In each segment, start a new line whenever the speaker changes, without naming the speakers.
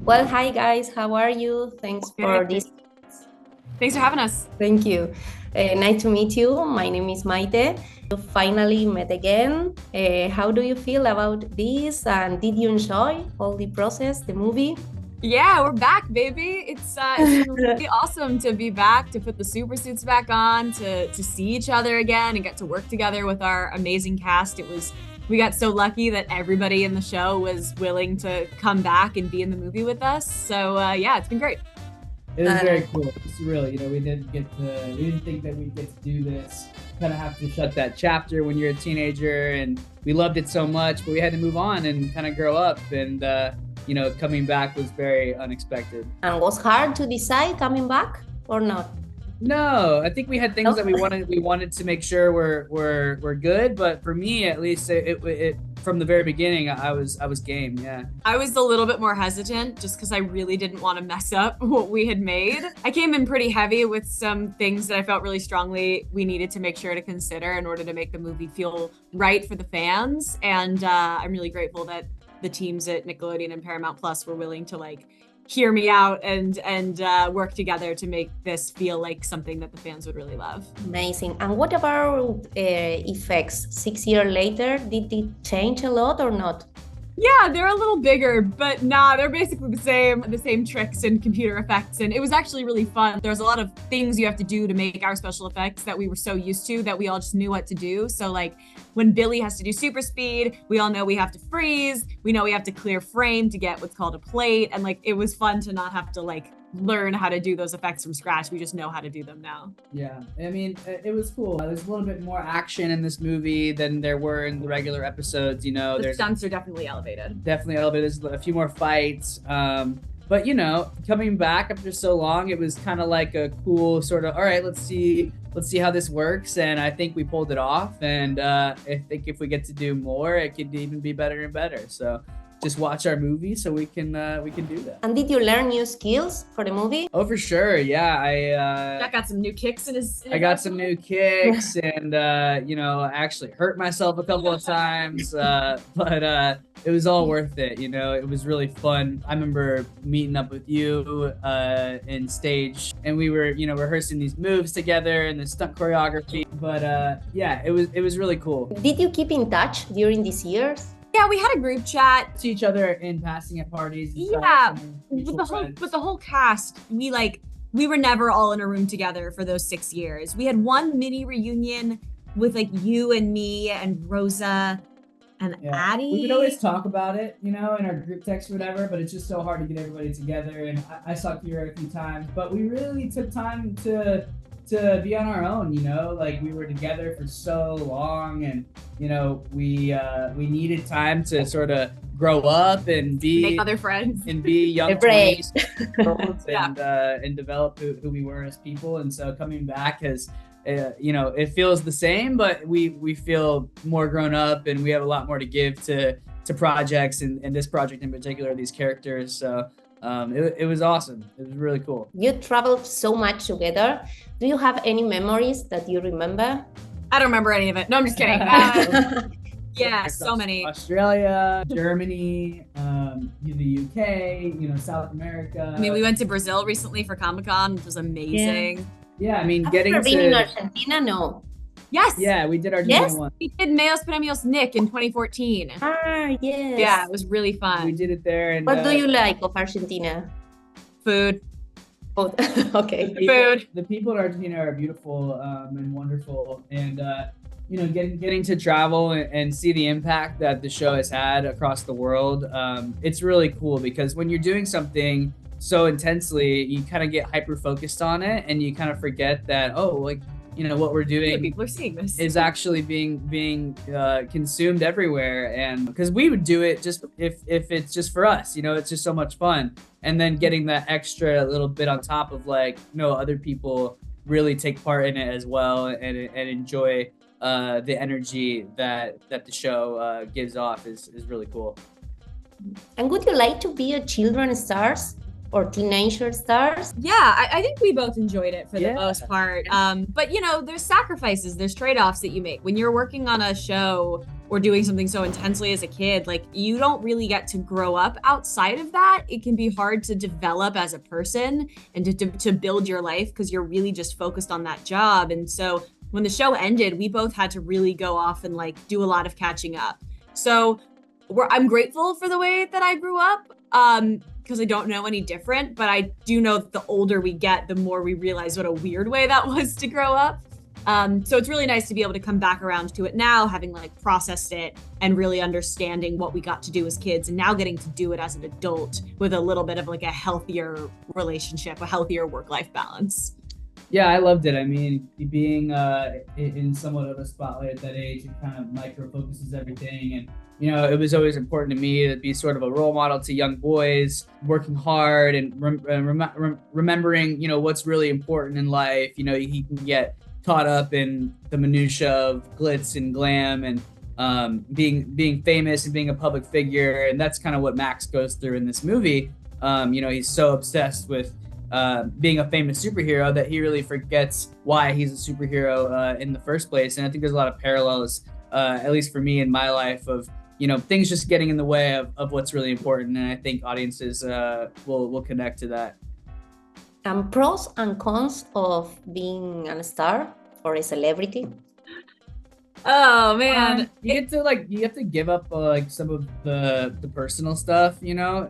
Well, hi guys, how are you? Thanks for
Good.
this.
Thanks for having us.
Thank you. Nice to meet you. My name is Maite. You finally met again. How do you feel about this? And did you enjoy all the process, the movie?
Yeah, we're back, baby. It's been really awesome to be back, to put the super suits back on, to see each other again and get to work together with our amazing cast. We got so lucky that everybody in the show was willing to come back and be in the movie with us. So yeah, it's been great.
It was very cool. It's surreal. We didn't think that we'd get to do this. Kind of have to shut that chapter when you're a teenager, and we loved it so much, but we had to move on and kind of grow up. And coming back was very unexpected.
And was hard to decide coming back or not?
No, I think we had things that we wanted to make sure were good. But for me, at least, it from the very beginning, I was game. Yeah.
I was a little bit more hesitant just because I really didn't want to mess up what we had made. I came in pretty heavy with some things that I felt really strongly we needed to make sure to consider in order to make the movie feel right for the fans. And I'm really grateful that the teams at Nickelodeon and Paramount Plus were willing to hear me out and work together to make this feel like something that the fans would really love.
Amazing. And what about effects? 6 years later, did it change a lot or not?
Yeah, they're a little bigger, but nah, they're basically the same tricks and computer effects. And it was actually really fun. There's a lot of things you have to do to make our special effects that we were so used to that we all just knew what to do. So when Billy has to do super speed, we all know we have to freeze. We know we have to clear frame to get what's called a plate. And it was fun to not have to learn how to do those effects from scratch. We just know how to do them now.
Yeah, I mean, it was cool. There's a little bit more action in this movie than there were in the regular episodes.
The stunts are definitely elevated.
Definitely elevated. There's a few more fights. But coming back after so long, it was kind of like a cool sort of, all right, let's see how this works. And I think we pulled it off. And I think if we get to do more, it could even be better and better. So just watch our movie so we can do that.
And did you learn new skills for the movie?
Oh, for sure. Yeah,
Jack got some new kicks in his
I got some new kicks, and I actually hurt myself a couple of times, but it was all worth it. It was really fun. I remember meeting up with you in stage, and we were rehearsing these moves together and the stunt choreography. But yeah, it was really cool.
Did you keep in touch during these years?
Yeah, we had a group chat.
See each other in passing at parties.
Yeah, with the whole cast, we were never all in a room together for those 6 years. We had one mini reunion with you and me and Rosa and Addie.
We would always talk about it, in our group text or whatever, but it's just so hard to get everybody together. And I saw Kira a few times, but we really took time to be on our own. We were together for so long, and we needed time to sort of grow up and
make other friends
and be young
Brave.
and develop who we were as people. And so coming back has it feels the same, but we feel more grown up, and we have a lot more to give to projects, and this project in particular, these characters. So it was awesome. It was really cool.
You traveled so much together. Do you have any memories that you remember?
I don't remember any of it. No, I'm just kidding. Yeah, so many.
Australia, Germany, the UK, South America.
I mean, we went to Brazil recently for Comic-Con, which was amazing.
Yeah, I mean,
Have you ever been in Argentina? No.
Yes.
Yeah, we did Argentina
Yes?
once.
We did Meos Premios Nick in 2014.
Ah, yes.
Yeah, it was really fun.
We did it there. And
What do you like of Argentina?
Food.
Oh, okay.
The people in Argentina are beautiful and wonderful, and getting to travel and see the impact that the show has had across the world, it's really cool, because when you're doing something so intensely, you kind of get hyper focused on it, and you kind of forget that what we're doing,
people are seeing this,
is actually being consumed everywhere. And because we would do it just if it's just for us, it's just so much fun. And then getting that extra little bit on top of other people really take part in it as well, and enjoy the energy that the show gives off is really cool.
And would you like to be a children's stars or teenager stars?
Yeah, I think we both enjoyed it for the most part. But you know, there's sacrifices, there's trade-offs that you make. When you're working on a show or doing something so intensely as a kid, like you don't really get to grow up outside of that. It can be hard to develop as a person and to build your life because you're really just focused on that job. And so when the show ended, we both had to really go off and like do a lot of catching up. So I'm grateful for the way that I grew up because I don't know any different, but I do know that the older we get, the more we realize what a weird way that was to grow up. So it's really nice to be able to come back around to it now, having like processed it and really understanding what we got to do as kids and now getting to do it as an adult with a little bit of like a healthier relationship, a healthier work-life balance.
Yeah, I loved it. I mean, being in somewhat of a spotlight at that age, it kind of micro focuses everything. And, you know, it was always important to me to be sort of a role model to young boys, working hard and remembering, you know, what's really important in life. You know, he can get caught up in the minutia of glitz and glam and being famous and being a public figure. And that's kind of what Max goes through in this movie. You know, he's so obsessed with being a famous superhero that he really forgets why he's a superhero in the first place. And I think there's a lot of parallels, at least for me in my life, of, you know, things just getting in the way of what's really important. And I think audiences will connect to that.
Pros and cons of being a star or a celebrity?
Oh man,
you have to give up like some of the personal stuff, you know.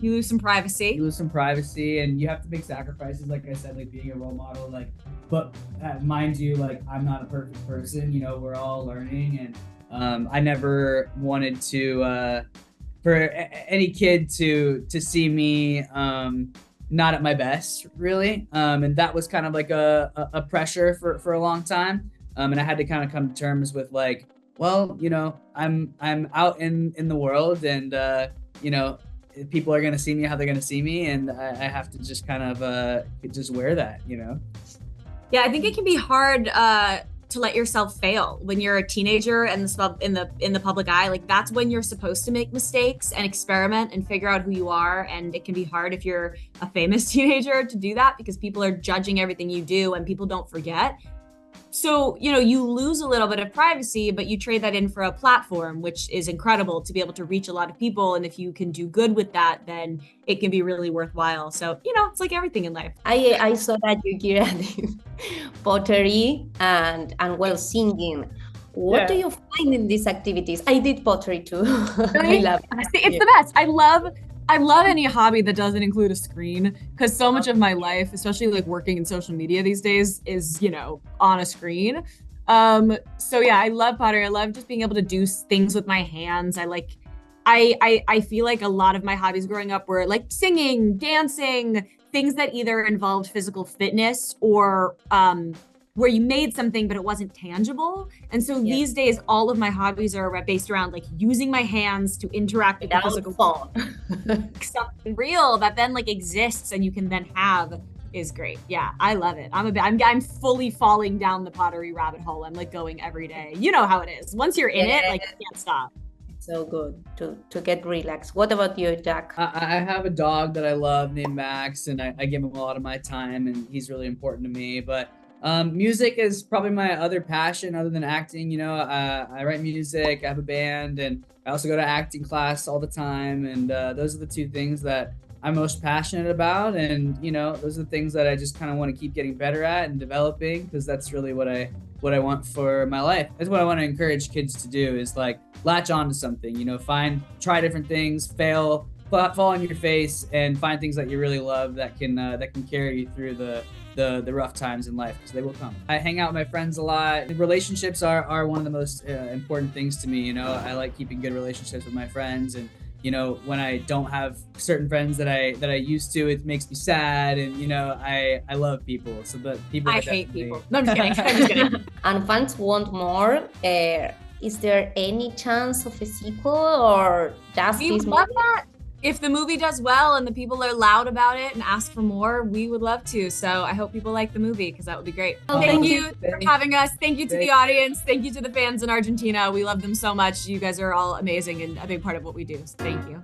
You lose some privacy.
And you have to make sacrifices, like I said, like being a role model. Like, but mind you, like I'm not a perfect person. You know, we're all learning, and I never wanted to for any kid to see me not at my best, really. And that was kind of like a pressure for a long time. And I had to kind of come to terms with like, well, you know, I'm out in the world, and you know, people are gonna see me how they're gonna see me, and I have to just kind of just wear that, you know.
Yeah, I think it can be hard to let yourself fail when you're a teenager and in the public eye. Like that's when you're supposed to make mistakes and experiment and figure out who you are. And it can be hard if you're a famous teenager to do that because people are judging everything you do and people don't forget. So, you know, you lose a little bit of privacy, but you trade that in for a platform, which is incredible to be able to reach a lot of people. And if you can do good with that, then it can be really worthwhile. So, you know, it's like everything in life.
I saw that you did pottery and well, singing. What do you find in these activities? I did pottery too. I love it.
It's the best. I love any hobby that doesn't include a screen because so much of my life, especially like working in social media these days, is, you know, on a screen. So yeah, I love pottery. I love just being able to do things with my hands. I feel like a lot of my hobbies growing up were like singing, dancing, things that either involved physical fitness or where you made something, but it wasn't tangible. And so these days, all of my hobbies are based around like using my hands to interact with the physical world. Something real that then like exists and you can then have is great. Yeah, I love it. I'm fully falling down the pottery rabbit hole. I'm like going every day. You know how it is. Once you're in it, like you can't stop.
So good to get relaxed. What about you, Jack?
I have a dog that I love named Max, and I give him a lot of my time, and he's really important to me. But music is probably my other passion other than acting. You know, I write music, I have a band, and I also go to acting class all the time. And those are the two things that I'm most passionate about. And, you know, those are the things that I just kind of want to keep getting better at and developing, because that's really what I want for my life. That's what I want to encourage kids to do, is like latch on to something, you know, try different things, fail, fall on your face, and find things that you really love that can carry you through the rough times in life, because they will come. I hang out with my friends a lot. Relationships are one of the most important things to me. You know, I like keeping good relationships with my friends, and you know, when I don't have certain friends that I used to, it makes me sad. And you know, I love people. So, but people.
I hate people. No, I'm just kidding. I'm just kidding.
And fans want more. Is there any chance of a sequel, or just
we
this
would love that? If the movie does well and the people are loud about it and ask for more, we would love to. So I hope people like the movie, because that would be great. Thank you for having us. Thank you to the audience. Thank you to the fans in Argentina. We love them so much. You guys are all amazing and a big part of what we do. So thank you.